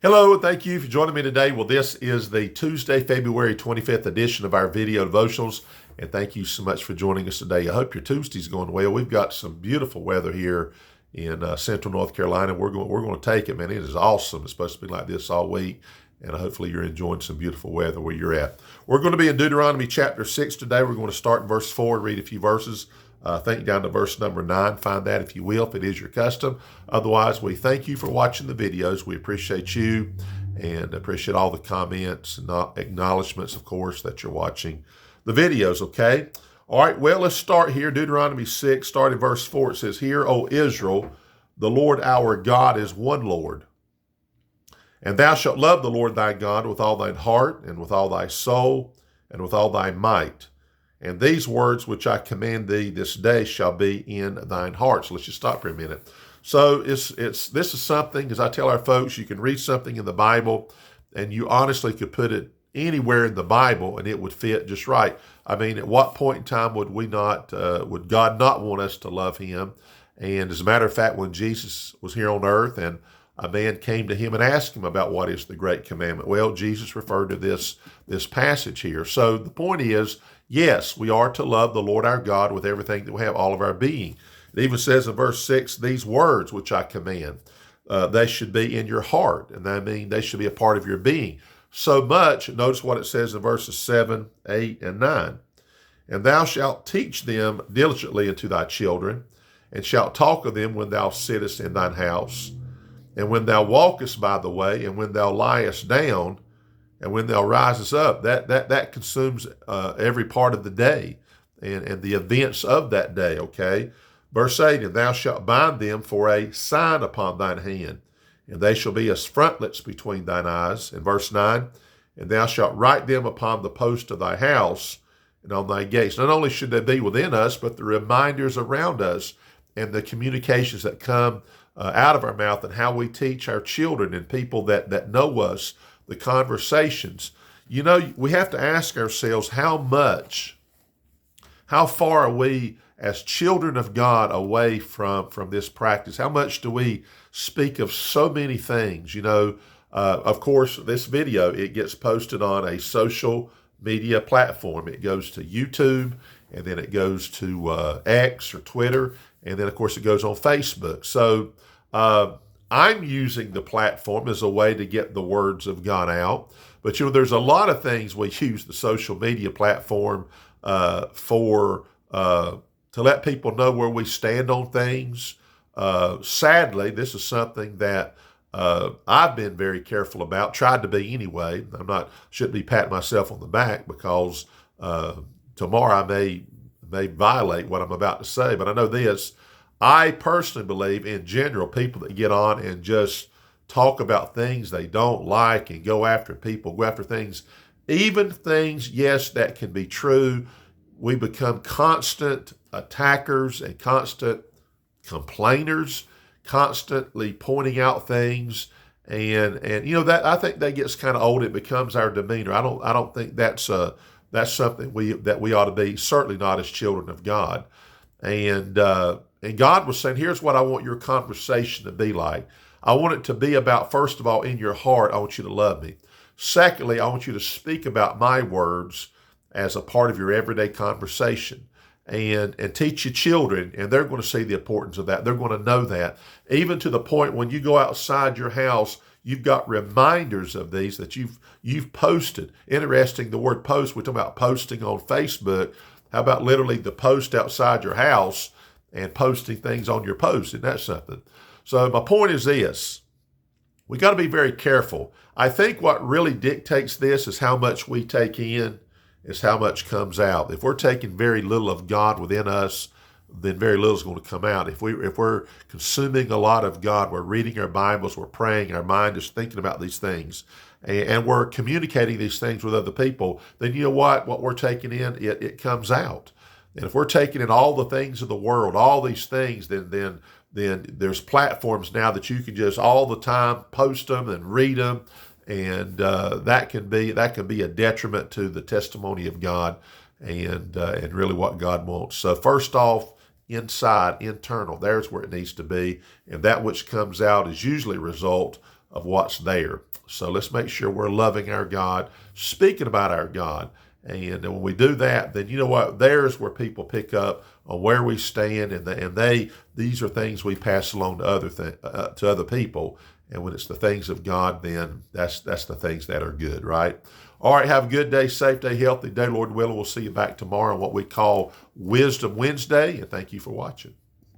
Hello, and thank you for joining me today. Well, this is the Tuesday, February 25th edition of our video devotionals, and thank you so much for joining us today. I hope your Tuesday's going well. We've got some beautiful weather here in central North Carolina. We're going to take it, man. It is awesome. It's supposed to be like this all week, and hopefully you're enjoying some beautiful weather where you're at. We're going to be in Deuteronomy chapter 6 today. We're going to start in verse 4 and read a few verses. Think down to verse number 9. Find that if you will, if it is your custom. Otherwise, we thank you for watching the videos. We appreciate you and appreciate all the comments and acknowledgments, of course, that you're watching the videos, okay? All right, well, let's start here. Deuteronomy 6, starting verse 4. It says, "Hear, O Israel, the Lord our God is one Lord. And thou shalt love the Lord thy God with all thine heart and with all thy soul and with all thy might. And these words which I command thee this day shall be in thine heart." So let's just stop for a minute. So this is something, as I tell our folks, you can read something in the Bible and you honestly could put it anywhere in the Bible and it would fit just right. I mean, at what point in time would would God not want us to love him? And as a matter of fact, when Jesus was here on earth and a man came to him and asked him about what is the great commandment, well, Jesus referred to this passage here. So the point is, yes, we are to love the Lord our God with everything that we have, all of our being. It even says in verse 6, "These words which I command, they should be in your heart." And I mean, they should be a part of your being. So much, notice what it says in verses 7, 8, and 9. "And thou shalt teach them diligently unto thy children, and shalt talk of them when thou sittest in thine house, and when thou walkest by the way, and when thou liest down, and when thou risest up." That consumes every part of the day and the events of that day, okay? Verse 8, "And thou shalt bind them for a sign upon thine hand, and they shall be as frontlets between thine eyes." And verse 9, "And thou shalt write them upon the post of thy house and on thy gates." Not only should they be within us, but the reminders around us and the communications that come out of our mouth and how we teach our children and people that know us, the conversations. You know, we have to ask ourselves how far are we as children of God away from this practice? How much do we speak of so many things? You know, of course, this video, it gets posted on a social media platform. It goes to YouTube, and then it goes to X or Twitter, and then, of course, it goes on Facebook. So I'm using the platform as a way to get the words of God out. But, you know, there's a lot of things we use the social media platform for to let people know where we stand on things. Sadly, this is something that I've been very careful about, tried to be anyway. Shouldn't be patting myself on the back because tomorrow I may violate what I'm about to say. But I know this. I personally believe, in general, people that get on and just talk about things they don't like and go after things, even things, yes, that can be true. We become constant attackers and constant complainers, constantly pointing out things. And you know, that I think that gets kind of old. It becomes our demeanor. I don't think that's something we ought to be, certainly not as children of God. And God was saying, here's what I want your conversation to be like. I want it to be about, first of all, in your heart, I want you to love me. Secondly, I want you to speak about my words as a part of your everyday conversation and teach your children, and they're going to see the importance of that. They're going to know that. Even to the point when you go outside your house, you've got reminders of these that you've posted. Interesting, the word post, we talk about posting on Facebook. How about literally the post outside your house and posting things on your post? Isn't that something? So my point is this. We got to be very careful. I think what really dictates this is how much we take in, is how much comes out. If we're taking very little of God within us, then very little is going to come out. If we're consuming a lot of God, we're reading our Bibles, we're praying, our mind is thinking about these things, and we're communicating these things with other people, then you know what we're taking in, it comes out. And if we're taking in all the things of the world, all these things, then there's platforms now that you can just all the time post them and read them, and that can be a detriment to the testimony of God and really what God wants. So first off, inside, internal, there's where it needs to be, and that which comes out is usually a result of what's there. So let's make sure we're loving our God, speaking about our God. And when we do that, then you know what? There's where people pick up on where we stand, and these are things we pass along to other people. And when it's the things of God, then that's the things that are good, right? All right, have a good day, safe day, healthy day, Lord willing. We'll see you back tomorrow on what we call Wisdom Wednesday, and thank you for watching.